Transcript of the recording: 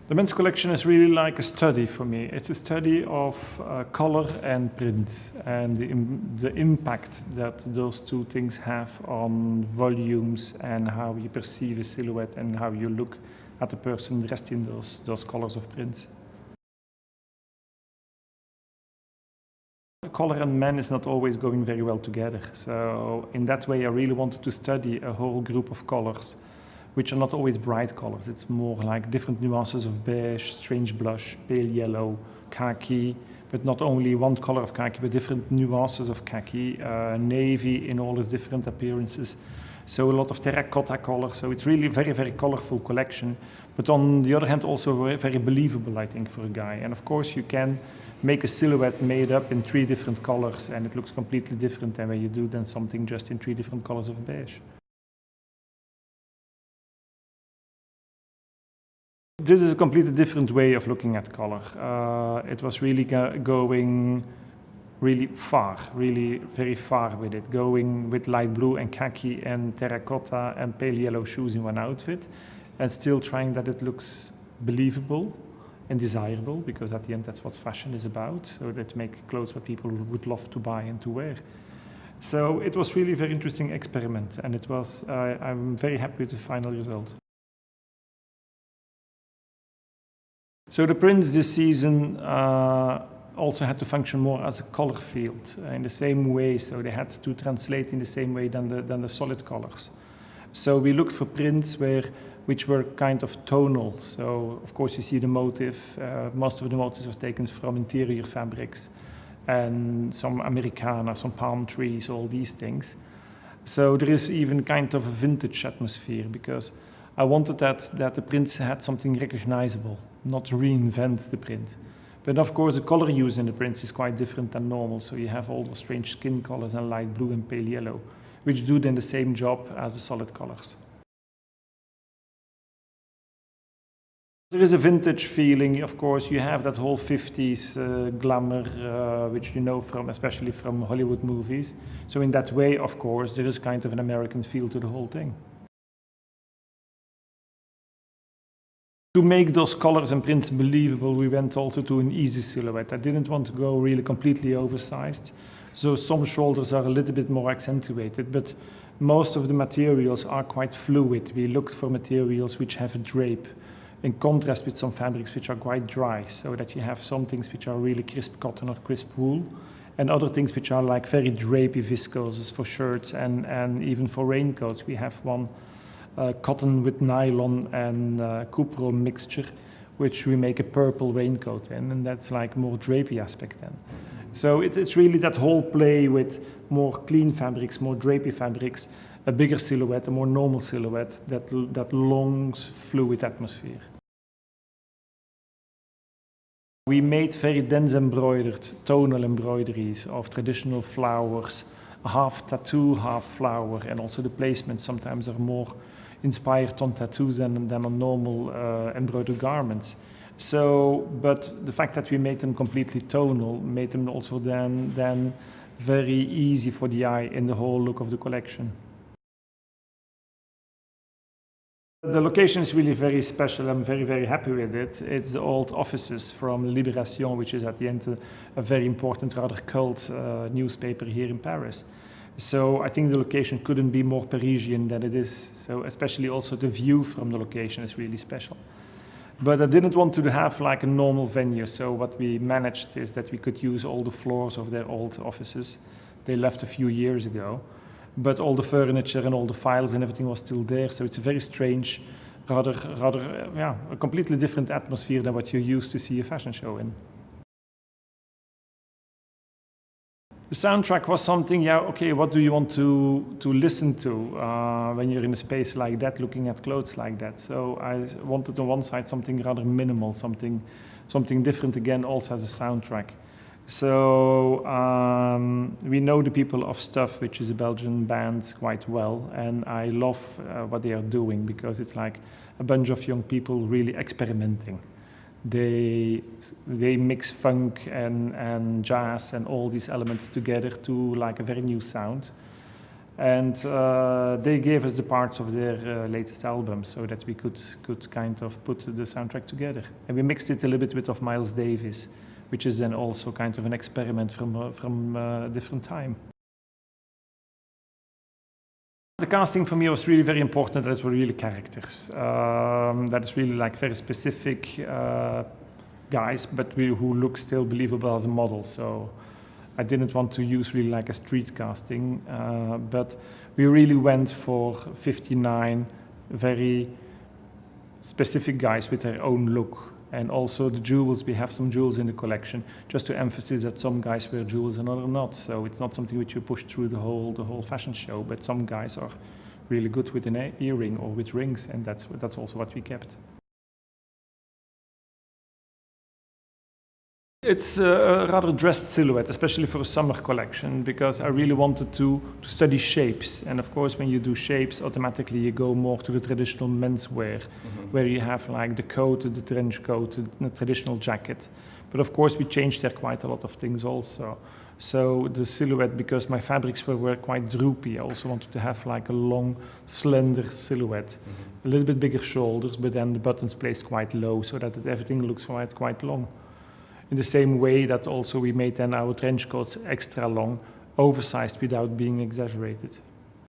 The men's collection is really like a study for me. It's a study of color and print and the impact that those two things have on volumes and how you perceive a silhouette and how you look at the person dressed in those colors of print. Color and men is not always going very well together. So in that way, I really wanted to study a whole group of colors, which are not always bright colors. It's more like different nuances of beige, strange blush, pale yellow, khaki, but not only one color of khaki, but different nuances of khaki, navy in all its different appearances. So a lot of terracotta color. So it's really a very, very colorful collection. But on the other hand, also very, very believable, I think, for a guy. And of course, you can make a silhouette made up in 3 different colors, and it looks completely different than when you do then something just in 3 different colors of beige. This is a completely different way of looking at color. It was really going really far, really very far with it, going with light blue and khaki and terracotta and pale yellow shoes in one outfit, and still trying that it looks believable and desirable, because at the end that's what fashion is about, so that make clothes what people would love to buy and to wear. So it was really a very interesting experiment, and it was, I'm very happy with the final result. So the prints this season also had to function more as a color field in the same way, so they had to translate in the same way than the solid colors. So we looked for prints which were kind of tonal. So of course you see the motif. Most of the motifs were taken from interior fabrics and some Americana, some palm trees, all these things. So there is even kind of a vintage atmosphere, because I wanted that the prints had something recognizable, not reinvent the print. But of course the color use in the prints is quite different than normal. So you have all those strange skin colors and light blue and pale yellow, which do then the same job as the solid colors. There is a vintage feeling, of course. You have that whole 50s glamour, which you know from, especially from Hollywood movies. So in that way, of course, there is kind of an American feel to the whole thing. To make those colors and prints believable, we went also to an easy silhouette. I didn't want to go really completely oversized. So some shoulders are a little bit more accentuated, but most of the materials are quite fluid. We looked for materials which have a drape, in contrast with some fabrics which are quite dry, so that you have some things which are really crisp cotton or crisp wool, and other things which are like very drapey viscoses for shirts and even for raincoats. We have one cotton with nylon and cupro mixture, which we make a purple raincoat in, and that's like more drapey aspect then. So it's really that whole play with more clean fabrics, more drapey fabrics, a bigger silhouette, a more normal silhouette, that long, fluid atmosphere. We made very dense embroidered, tonal embroideries of traditional flowers, half tattoo, half flower, and also the placements sometimes are more inspired on tattoos than on normal embroidered garments. So, but the fact that we made them completely tonal made them also then very easy for the eye in the whole look of the collection. The location is really very special. I'm very, very happy with it. It's the old offices from Libération, which is at the end a very important, rather cult newspaper here in Paris. So I think the location couldn't be more Parisian than it is. So especially also the view from the location is really special. But I didn't want to have like a normal venue. So what we managed is that we could use all the floors of their old offices. They left a few years ago. But all the furniture and all the files and everything was still there. So it's a very strange, rather, a completely different atmosphere than what you used to see a fashion show in. The soundtrack was something, okay, what do you want to listen to when you're in a space like that, looking at clothes like that? So I wanted on one side something rather minimal, something different again, also as a soundtrack. So we know the people of Stuff, which is a Belgian band, quite well, and I love what they are doing, because it's like a bunch of young people really experimenting. They mix funk and jazz and all these elements together to like a very new sound. And they gave us the parts of their latest album so that we could kind of put the soundtrack together. And we mixed it a little bit with of Miles Davis, which is then also kind of an experiment from a different time. The casting for me was really very important. That were really characters. That is really like very specific guys, but who look still believable as a model. So I didn't want to use really like a street casting, but we really went for 59 very specific guys with their own look. And also the jewels, we have some jewels in the collection, just to emphasize that some guys wear jewels and others not. So it's not something which you push through the whole fashion show, but some guys are really good with an earring or with rings, and that's also what we kept. It's a rather dressed silhouette, especially for a summer collection, because I really wanted to study shapes. And of course, when you do shapes, automatically you go more to the traditional menswear, where you have like the coat, the trench coat, the traditional jacket. But of course, we changed there quite a lot of things also. So the silhouette, because my fabrics were quite droopy, I also wanted to have like a long, slender silhouette. A little bit bigger shoulders, but then the buttons placed quite low, so that everything looks quite long. In the same way that also we made then our trench coats extra long, oversized without being exaggerated.